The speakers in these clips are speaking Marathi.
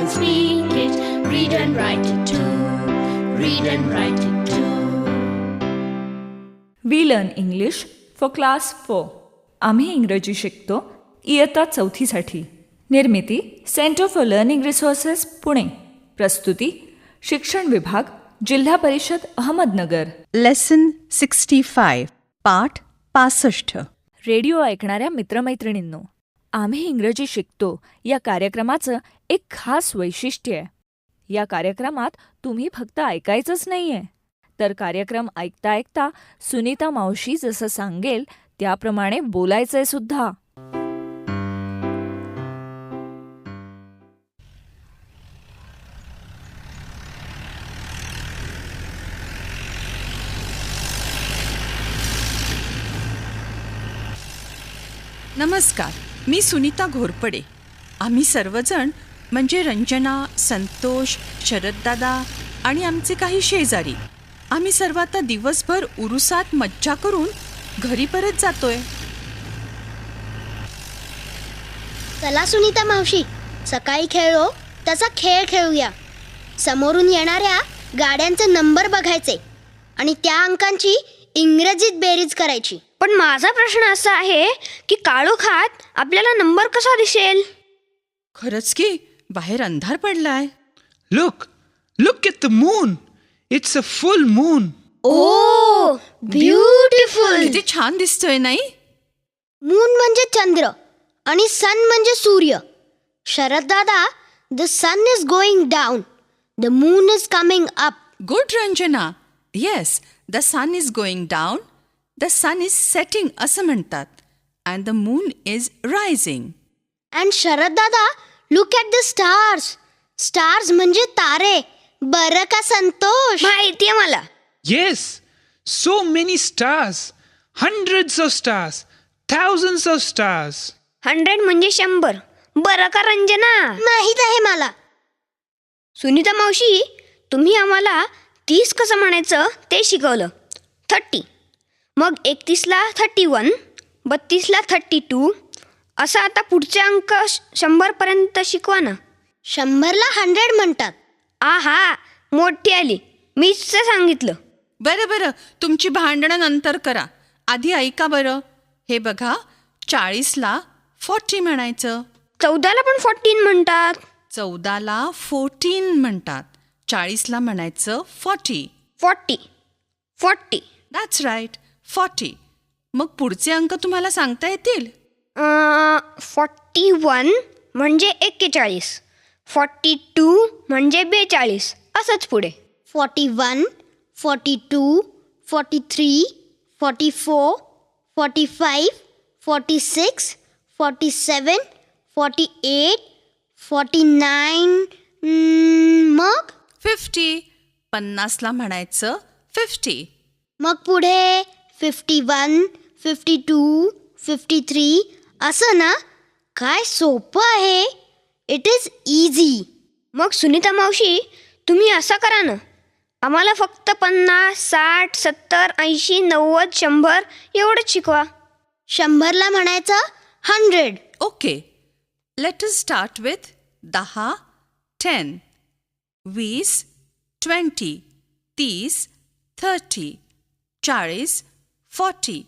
speak it, read and write it too. Read and write it too. We learn English for class 4. आम्ही इंग्रजी शिकतो इयत्ता 4साठी. Nirmiti centre for learning resources Pune. प्रस्तुती शिक्षण विभाग, जिल्हा परिषद अहमदनगर. लेसन 65 पाठ 65. रेडिओ ऐकणाऱ्या मित्रमैत्रिणींनो, आम्ही इंग्रजी शिकतो या कार्यक्रमाचं एक खास वैशिष्ट्य आहे. या कार्यक्रमात तुम्ही फक्त ऐकायचंच नाही आहे, तर कार्यक्रम ऐकता ऐकता सुनीता मावशी जसं सांगेल त्याप्रमाणे बोलायचंय सुद्धा. नमस्कार, मी सुनीता घोरपडे. आम्ही सर्वजण म्हणजे रंजना, संतोष, शरददादा आणि आमचे काही शेजारी, आम्ही सर्व आता दिवसभर उरुसात मज्जा करून घरी परत जातोय. चला सुनीता मावशी, सकाळी खेळलो तसा खेळ खेळूया. समोरून येणाऱ्या गाड्यांचे नंबर बघायचे आणि त्या अंकांची इंग्रजीत बेरीज करायची. पण माझा प्रश्न असा आहे की काळोखात आपल्याला नंबर कसा दिसेल? खरंच की बाहेर अंधार पडलाय. Look at the moon. It's a full moon. Oh beautiful. किती छान दिसतोय नाही? मून म्हणजे चंद्र आणि सन म्हणजे सूर्य. शरद दादा, the sun is going down, the moon is coming up. Good Ranjana. Yes, the sun is going down, the sun is setting असं म्हणतात. And the moon is rising. And Sharad दादा, look at the stars. Stars म्हणजे तारे. बरं का संतोष? माहितीये मला. Yes, so many stars. Hundreds of stars. Thousands of stars. 100 म्हणजे 100. बरं का रंजना? माहित आहे मला. सुनीता मावशी, तुम्ही आम्हाला 30 कसं म्हणायचं ते शिकवलं. 30, मग 31ला 31, 32ला 32, असं आता पुढचे अंक 100पर्यंत शिकवा ना. 100ला 100 म्हणतात. आहा, मोठी आली. मीच तर सांगितलं. बरं, तुमची भांडणं नंतर करा. आधी ऐका बरं. हे बघा, 40ला 40 म्हणायचं. 14ला पण 14 म्हणतात. 14ला 14 म्हणतात. 40ला म्हणायचं 40. 40. That's right, 40. मग पुढचे अंक तुम्हाला सांगता येतील? 41 म्हणजे 41, 42 म्हणजे 42, असंच पुढे. 41, 42, 43, 44, 45, 46, 47, 48, 49, मग 50. 50ला म्हणायचं 50. मग पुढे 51, 52, 53 असं ना. काय सोपं आहे. It is easy. मग सुनीता मावशी, तुम्ही असं करा ना, आम्हाला फक्त 50, 60, 70, 80, 90, 100 एवढंच शिकवा. 100ला म्हणायचं 100. Okay, let us start with 10, 10, 20, 20, 30, 30, 40, 40,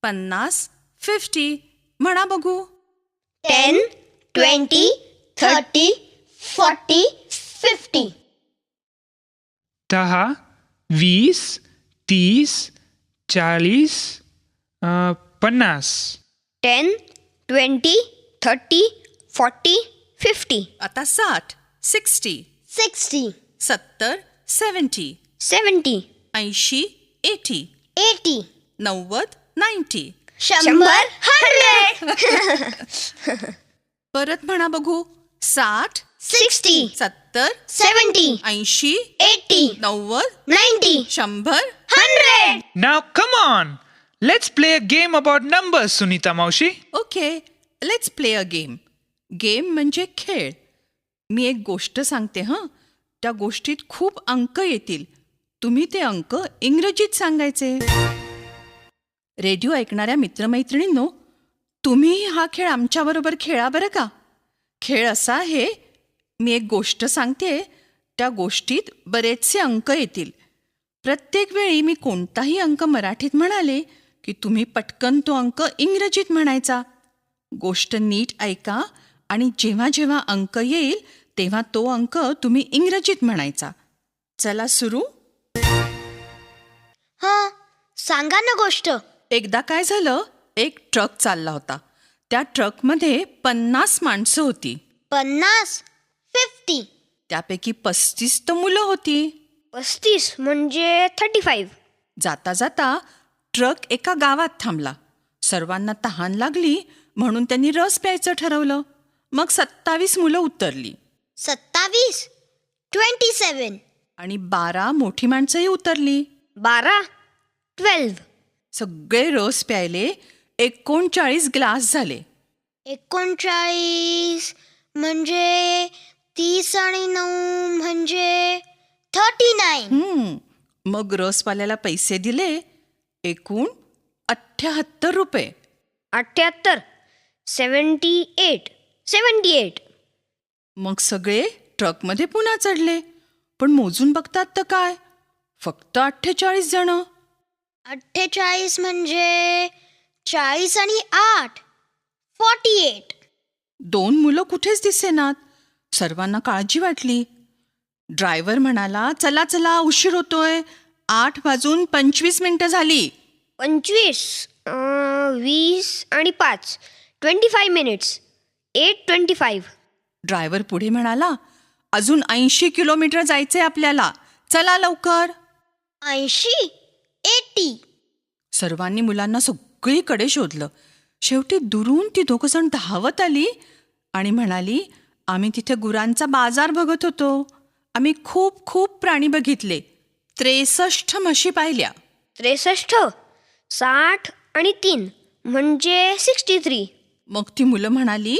50, 50. म्हणा बघू. 10, 20, 30, 40, 50. 10, 20, 30, 40, 50. 10, 20, 30, 40, 50. आता 60, 60, 60, 70, 70, 70, 80, 80, 80, 90, 90. 100, 100. परत म्हणा बघू. 60, 60, 70, 70, 80, 80, 90, 90, 100. 100. Now come on. Let's play a game about numbers, Sunita Maushi. Okay, let's play a game. Game म्हणजे खेळ. मी एक गोष्ट सांगते हं. त्या गोष्टीत खूप अंक येतील. तुम्ही ते अंक इंग्रजीत सांगायचे. रेडिओ ऐकणाऱ्या मित्रमैत्रिणींनो, तुम्हीही हा खेळ आमच्याबरोबर खेळा बरं का. खेळ असा आहे, मी एक गोष्ट सांगते, त्या गोष्टीत बरेचसे अंक येतील. प्रत्येक वेळी मी कोणताही अंक मराठीत म्हणाले की तुम्ही पटकन तो अंक इंग्रजीत म्हणायचा. गोष्ट नीट ऐका आणि जेव्हा जेव्हा अंक येईल तेव्हा तो अंक तुम्ही इंग्रजीत म्हणायचा. चला सुरू. हां, सांगा ना गोष्ट. एकदा काय झालं, एक ट्रक चालला होता. त्या ट्रकमध्ये 50 माणसं होती. 50, 50. त्यापैकी 35 तर मुलं होती. 35 म्हणजे 35. जाता जाता ट्रक एका गावात थांबला. सर्वांना तहान लागली म्हणून त्यांनी रस प्यायचं ठरवलं. मग 27 मुलं उतरली 27, 27. आणि 12 मोठी माणसंही उतरली. 12, 12. सगळे रस प्यायले. 39 ग्लास झाले. 39 म्हणजे 30 आणि 9 म्हणजे 39. मग रसवाल्याला पैसे दिले. एकूण 78 रुपये. 78, 78, 78. मग सगळे ट्रकमध्ये पुन्हा चढले. पण मोजून बघतात तर काय, फक्त 48 जण. 48 म्हणजे 40 आणि 8, 48. 2 मुलं कुठेच दिसेनात. सर्वांना काळजी वाटली. ड्रायव्हर म्हणाला, चला चला उशीर होतोय, 8:25 झाली. 25, 20 आणि 5, 25 मिनिट्स. 8:25. ड्रायव्हर पुढे म्हणाला, अजून 80 किलोमीटर जायचंय आपल्याला, चला लवकर. 80, 80. सर्वांनी मुलांना सगळीकडे शोधलं. शेवटी दुरून ती 2 जण धावत आली आणि म्हणाली, आम्ही तिथे गुरांचा बाजार बघत होतो. आम्ही खूप खूप प्राणी बघितले. 63 म्हशी पाहिल्या. 63, 60 आणि 3 म्हणजे 63. मग ती मुलं म्हणाली,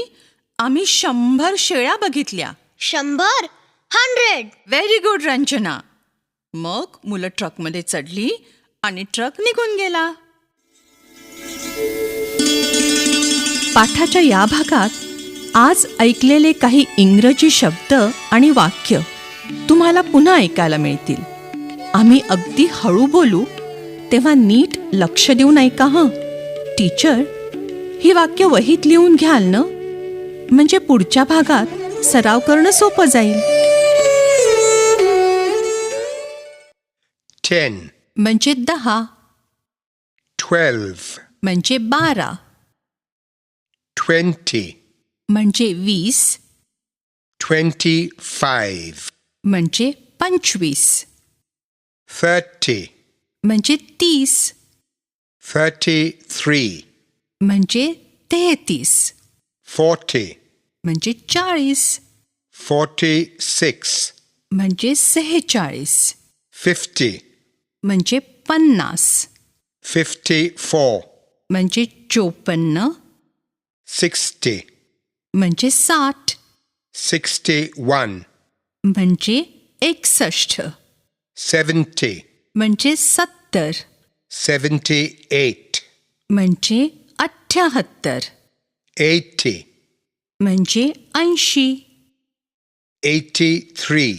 आम्ही 100 शेळ्या बघितल्या. 100, 100. Very good Ranjana. मग मुलं ट्रकमध्ये चढली आणि ट्रक निघून गेला. पाठाच्या या भागात आज ऐकलेले काही इंग्रजी शब्द आणि वाक्य तुम्हाला पुन्हा ऐकायला मिळतील. आम्ही अगदी हळू बोलू तेव्हा नीट लक्ष देऊन ऐका हं. टीचर, ही वाक्य वहीत लिहून घ्याल ना, म्हणजे पुढच्या भागात सराव करणं सोपं जाईल. 10, म्हणजे 10, 12, म्हणजे 12, 20, म्हणजे 20, 25, म्हणजे 25, 30, म्हणजे 30, 33, म्हणजे 33, 40, म्हणजे 40, 46, म्हणजे 46, 50, म्हणजे 50, 54, म्हणजे 54, 60, म्हणजे 60, 61, म्हणजे 61, 70, म्हणजे 70, 78, म्हणजे 78, 80, म्हणजे 80, 83,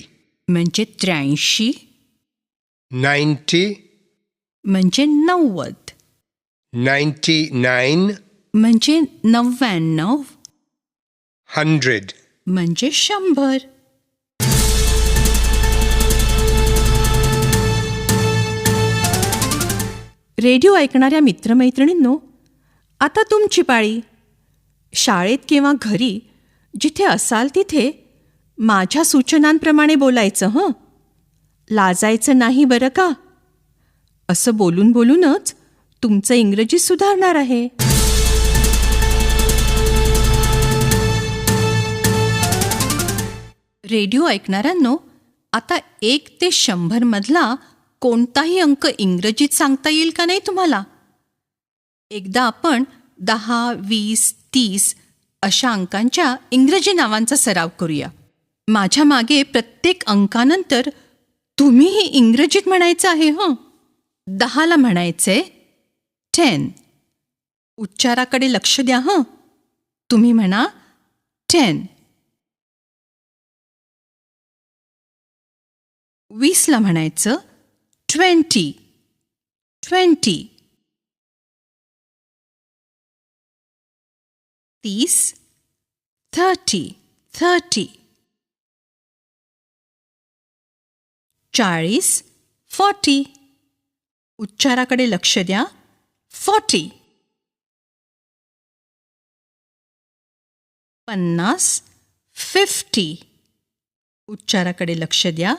म्हणजे 83, 90, म्हणजे 90, 99, म्हणजे 99, 100. म्हणजे 100. रेडिओ ऐकणाऱ्या मित्रमैत्रिणींनो, आता तुमची पाळी. शाळेत किंवा घरी जिथे असाल तिथे माझ्या सूचनांप्रमाणे बोलायचं हं. लाजायचं नाही बरं का. असं बोलून बोलूनच तुमचं इंग्रजी सुधारणार आहे. रेडिओ ऐकणाऱ्यांनो, आता 1 ते 100 मधला कोणताही अंक इंग्रजीत सांगता येईल का नाही तुम्हाला? एकदा आपण 10, 20, 30 अशा अंकांच्या इंग्रजी नावांचा सराव करूया. माझ्या मागे प्रत्येक अंकानंतर तुम्हीही इंग्रजीत म्हणायचं आहे हं. 10ला म्हणायचे 10. उच्चाराकडे लक्ष द्या हं. तुम्ही म्हणा 10. 20ला म्हणायचं 20. 20. 30. 30. 30. 40. 40. उच्चाराकडे लक्ष द्या. 40. 50. 50. उच्चाराकडे लक्ष द्या.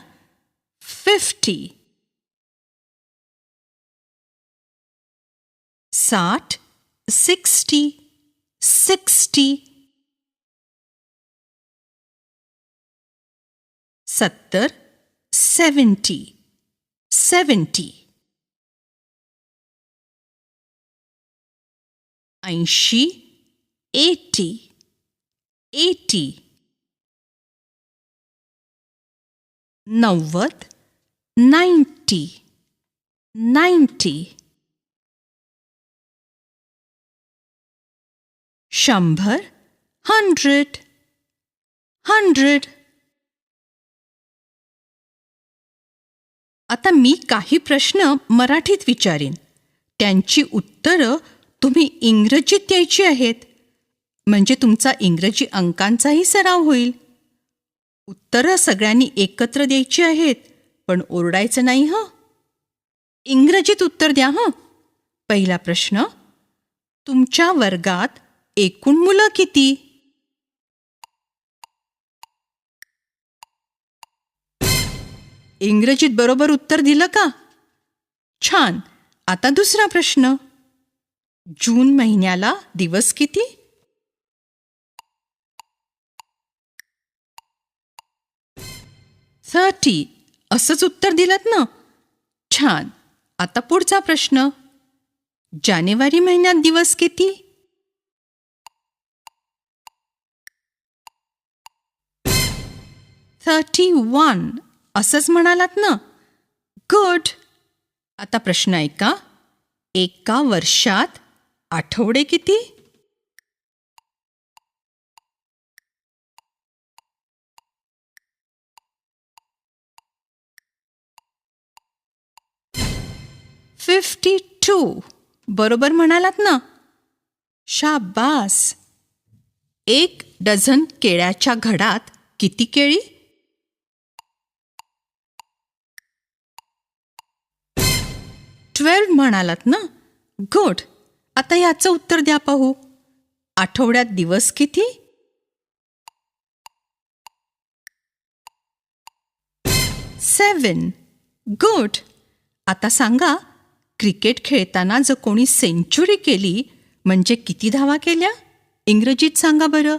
50. 60. 60. 60. 70. 70. 70. 80. 80. 80. 90. 90. 90. 100. 100. 100. आता मी काही प्रश्न मराठीत विचारीन. त्यांची उत्तरं तुम्ही इंग्रजीत द्यायची आहेत. म्हणजे तुमचा इंग्रजी अंकांचाही सराव होईल. उत्तरं सगळ्यांनी एकत्र द्यायची आहेत, पण ओरडायचं नाही हं. इंग्रजीत उत्तर द्या हं. पहिला प्रश्न. तुमच्या वर्गात एकूण मुलं किती? इंग्रजीत बरोबर उत्तर दिलं का? छान. आता दुसरा प्रश्न. जून महिन्याला दिवस किती? असंच उत्तर दिलंत ना? छान. आता पुढचा प्रश्न. जानेवारी महिन्यात दिवस किती? 31. असंच म्हणालात ना? गुड. आता प्रश्न ऐका. एका वर्षात आठवडे किती? बरोबर म्हणालात ना? शाबास. 1 डझन केळ्याच्या घडात किती केळी? 12 म्हणालात ना? गुड. आता याचं उत्तर द्या पाहू. आठवड्यात दिवस किती? 7. गुड. आता सांगा, क्रिकेट खेळताना जर कोणी सेंचुरी केली म्हणजे किती धावा केल्या? इंग्रजीत सांगा बरं.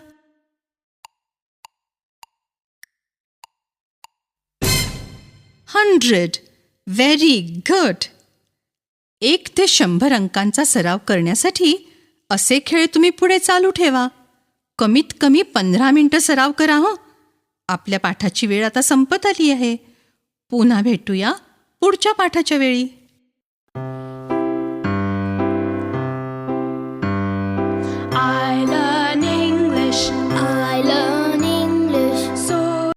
100. Very good. 1 ते 100 अंकांचा सराव करण्यासाठी असे खेळ तुम्ही पुढे चालू ठेवा. कमीत कमी 15 मिनिटं सराव करा हं. आपल्या पाठाची वेळ आता संपत आली आहे. पुन्हा भेटूया पुढच्या पाठाच्या वेळी.